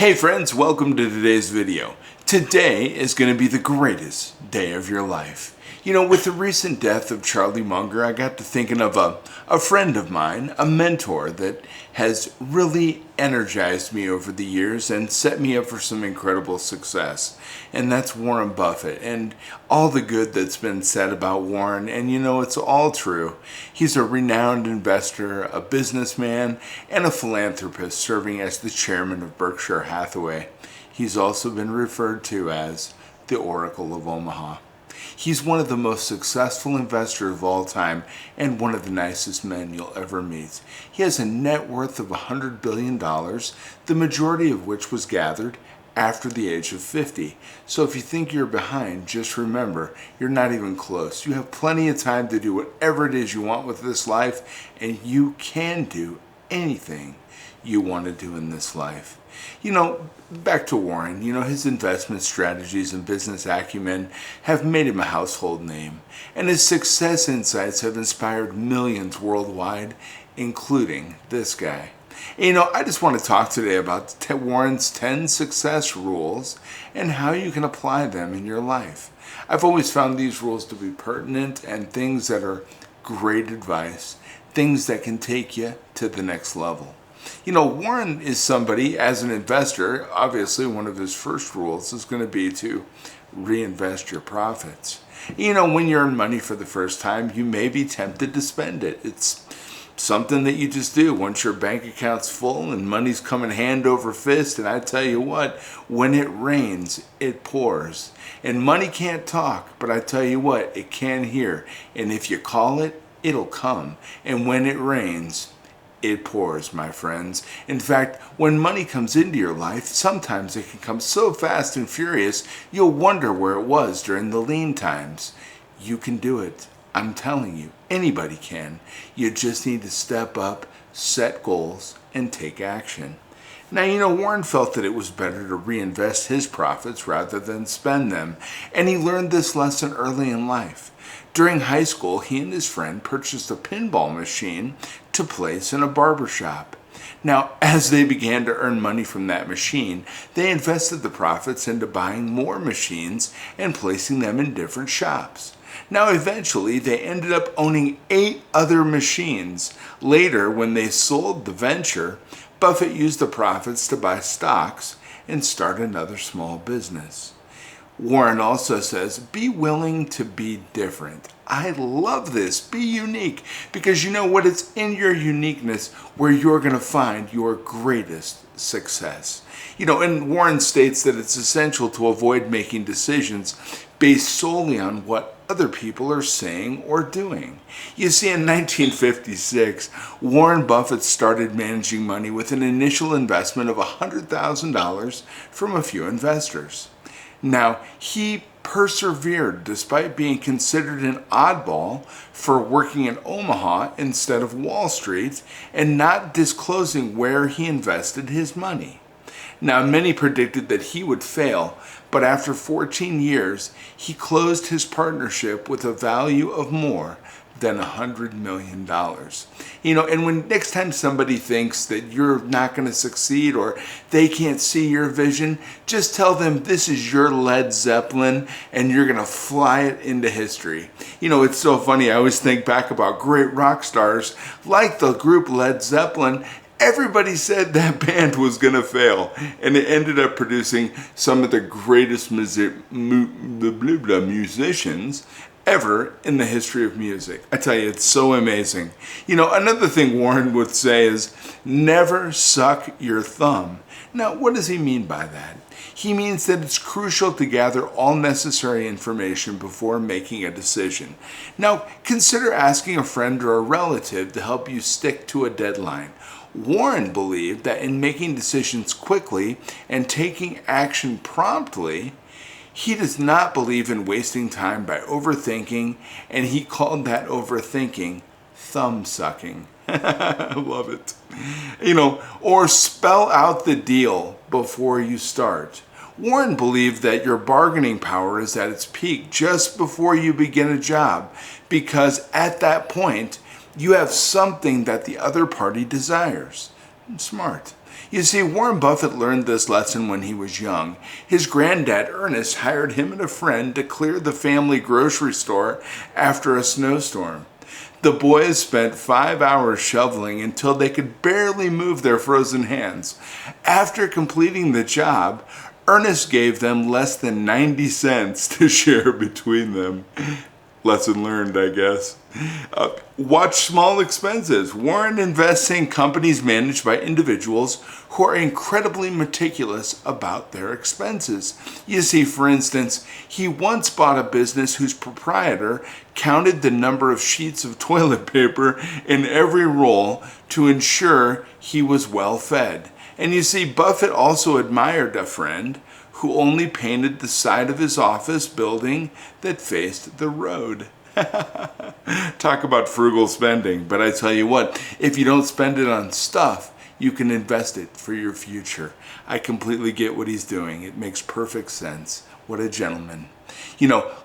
Hey friends, welcome to today's video. Today is going to be the greatest day of your life. You know, with the recent death of Charlie Munger, I got to thinking of a friend of mine, a mentor that has really energized me over the years and set me up for some incredible success. And that's Warren Buffett and all the good that's been said about Warren. And you know, it's all true. He's a renowned investor, a businessman, and a philanthropist serving as the chairman of Berkshire Hathaway. He's also been referred to as the Oracle of Omaha. He's one of the most successful investors of all time and one of the nicest men you'll ever meet. He has a net worth of $100 billion, the majority of which was gathered after the age of 50. So if you think you're behind, just remember, you're not even close. You have plenty of time to do whatever it is you want with this life, and you can do anything you want to do in this life. You know, back to Warren, his investment strategies and business acumen have made him a household name, and his success insights have inspired millions worldwide, including this guy. And, I just want to talk today about Warren's 10 success rules and how you can apply them in your life. I've always found these rules to be pertinent and things that are great advice, things that can take you to the next level. Warren is somebody, as an investor, obviously one of his first rules is going to be to reinvest your profits. When you earn money for the first time, you may be tempted to spend it. It's something that you just do once your bank account's full and money's coming hand over fist. And I tell you what, when it rains, it pours. And money can't talk, but I tell you what, it can hear. And if you call it, it'll come. And when it rains, it pours, my friends. In fact, when money comes into your life, sometimes it can come so fast and furious, you'll wonder where it was during the lean times. You can do it. I'm telling you, anybody can. You just need to step up, set goals, and take action. Now, Warren felt that it was better to reinvest his profits rather than spend them, and he learned this lesson early in life. During high school, he and his friend purchased a pinball machine to place in a barber shop. Now, as they began to earn money from that machine, they invested the profits into buying more machines and placing them in different shops. Now, eventually, they ended up owning 8 other machines. Later, when they sold the venture, Buffett used the profits to buy stocks and start another small business. Warren also says, be willing to be different. I love this. Be unique, because you know what? It's in your uniqueness where you're going to find your greatest success. And Warren states that it's essential to avoid making decisions based solely on what other people are saying or doing. You see, in 1956, Warren Buffett started managing money with an initial investment of $100,000 from a few investors. Now, he persevered despite being considered an oddball for working in Omaha instead of Wall Street and not disclosing where he invested his money. Now, many predicted that he would fail, but after 14 years, he closed his partnership with a value of more than $100 million. And when next time somebody thinks that you're not going to succeed or they can't see your vision, just tell them this is your Led Zeppelin and you're going to fly it into history. It's so funny. I always think back about great rock stars like the group Led Zeppelin. Everybody said that band was going to fail, and it ended up producing some of the greatest musicians ever in the history of music. I tell you, it's so amazing. Another thing Warren would say is, never suck your thumb. Now, what does he mean by that? He means that it's crucial to gather all necessary information before making a decision. Now, consider asking a friend or a relative to help you stick to a deadline. Warren believed that in making decisions quickly and taking action promptly, he does not believe in wasting time by overthinking, and he called that overthinking thumb sucking. I love it. Or spell out the deal before you start. Warren believed that your bargaining power is at its peak just before you begin a job, because at that point, you have something that the other party desires. Smart. You see, Warren Buffett learned this lesson when he was young. His granddad, Ernest, hired him and a friend to clear the family grocery store after a snowstorm. The boys spent 5 hours shoveling until they could barely move their frozen hands. After completing the job, Ernest gave them less than 90 cents to share between them. Lesson learned, I guess. Watch small expenses. Warren invests in companies managed by individuals who are incredibly meticulous about their expenses. You see, for instance, he once bought a business whose proprietor counted the number of sheets of toilet paper in every roll to ensure he was well fed. And you see, Buffett also admired a friend who only painted the side of his office building that faced the road. Talk about frugal spending. But I tell you what, if you don't spend it on stuff, you can invest it for your future. I completely get what he's doing. It makes perfect sense. What a gentleman.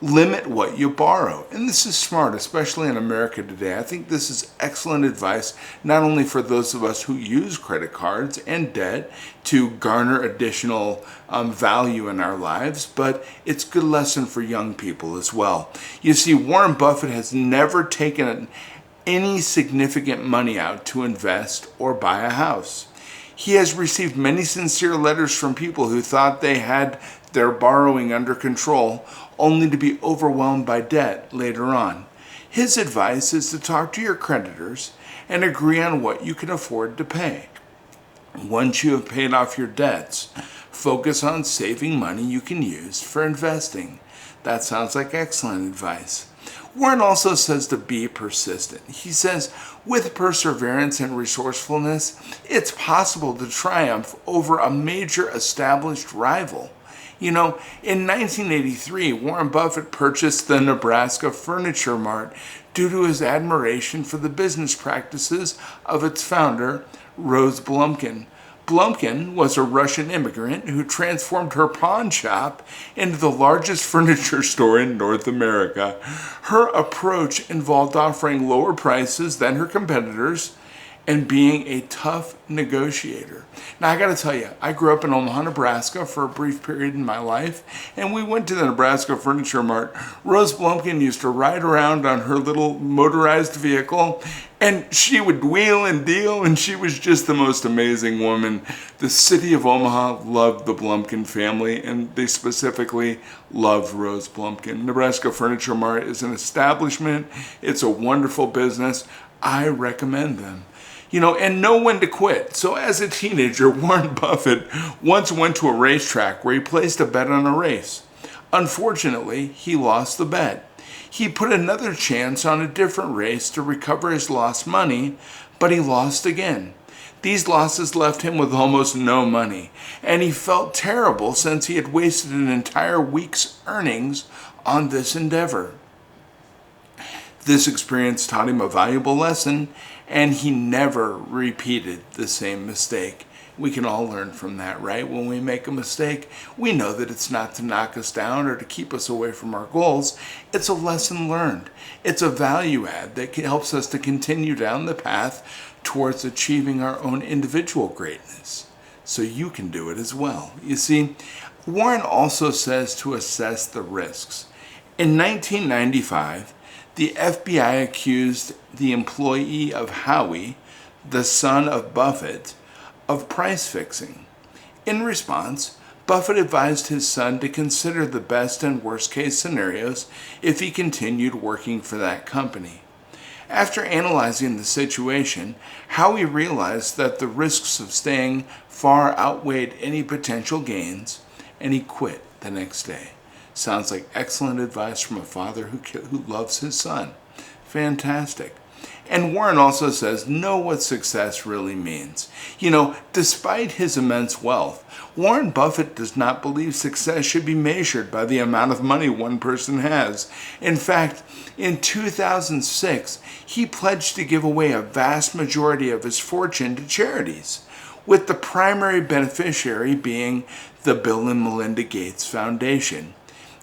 Limit what you borrow. And this is smart, especially in America today. I think this is excellent advice, not only for those of us who use credit cards and debt to garner additional value in our lives, but it's a good lesson for young people as well. You see, Warren Buffett has never taken any significant money out to invest or buy a house. He has received many sincere letters from people who thought they had their borrowing under control, only to be overwhelmed by debt later on. His advice is to talk to your creditors and agree on what you can afford to pay. Once you have paid off your debts, focus on saving money you can use for investing. That sounds like excellent advice. Warren also says to be persistent. He says, with perseverance and resourcefulness, it's possible to triumph over a major established rival. In 1983, Warren Buffett purchased the Nebraska Furniture Mart due to his admiration for the business practices of its founder, Rose Blumkin. Blumkin was a Russian immigrant who transformed her pawn shop into the largest furniture store in North America. Her approach involved offering lower prices than her competitors and being a tough negotiator. Now, I gotta tell you, I grew up in Omaha, Nebraska for a brief period in my life, and we went to the Nebraska Furniture Mart. Rose Blumkin used to ride around on her little motorized vehicle, and she would wheel and deal, and she was just the most amazing woman. The city of Omaha loved the Blumkin family, and they specifically loved Rose Blumkin. Nebraska Furniture Mart is an establishment. It's a wonderful business. I recommend them. And know when to quit. So as a teenager, Warren Buffett once went to a racetrack where he placed a bet on a race. Unfortunately, he lost the bet. He put another chance on a different race to recover his lost money, but he lost again. These losses left him with almost no money, and he felt terrible since he had wasted an entire week's earnings on this endeavor. This experience taught him a valuable lesson, and he never repeated the same mistake. We can all learn from that, right? When we make a mistake, we know that it's not to knock us down or to keep us away from our goals. It's a lesson learned. It's a value add that helps us to continue down the path towards achieving our own individual greatness. So you can do it as well. You see, Warren also says to assess the risks. In 1995, the FBI accused the employee of Howie, the son of Buffett, of price fixing. In response, Buffett advised his son to consider the best and worst case scenarios if he continued working for that company. After analyzing the situation, Howie realized that the risks of staying far outweighed any potential gains, and he quit the next day. Sounds like excellent advice from a father who loves his son. Fantastic. And Warren also says, know what success really means. Despite his immense wealth, Warren Buffett does not believe success should be measured by the amount of money one person has. In fact, in 2006, he pledged to give away a vast majority of his fortune to charities, with the primary beneficiary being the Bill and Melinda Gates Foundation.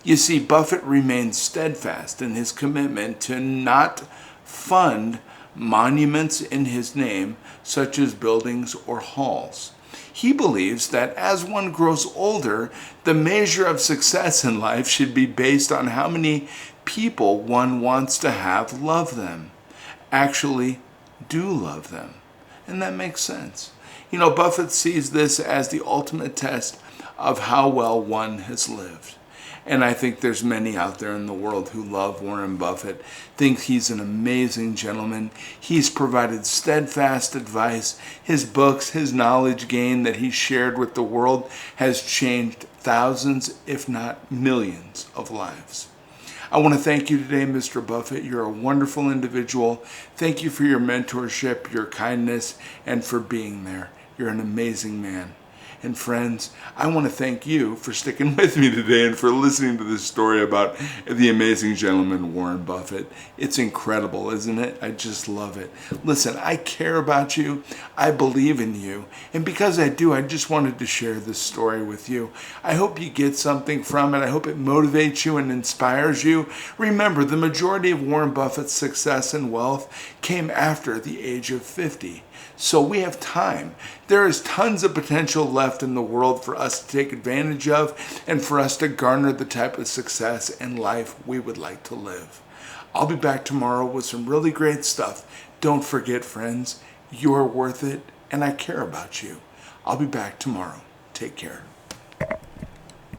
You see, Buffett remains steadfast in his commitment to not fund monuments in his name, such as buildings or halls. He believes that as one grows older, the measure of success in life should be based on how many people one wants to have love them, actually do love them. And that makes sense. Buffett sees this as the ultimate test of how well one has lived. And I think there's many out there in the world who love Warren Buffett, think he's an amazing gentleman. He's provided steadfast advice. His books, his knowledge gain that he's shared with the world has changed thousands, if not millions, of lives. I want to thank you today, Mr. Buffett. You're a wonderful individual. Thank you for your mentorship, your kindness, and for being there. You're an amazing man. And friends, I want to thank you for sticking with me today and for listening to this story about the amazing gentleman, Warren Buffett. It's incredible, isn't it? I just love it. Listen, I care about you. I believe in you. And because I do, I just wanted to share this story with you. I hope you get something from it. I hope it motivates you and inspires you. Remember, the majority of Warren Buffett's success and wealth came after the age of 50. So we have time. There is tons of potential left in the world for us to take advantage of and for us to garner the type of success and life we would like to live. I'll be back tomorrow with some really great stuff. Don't forget, friends, you're worth it and I care about you. I'll be back tomorrow. Take care.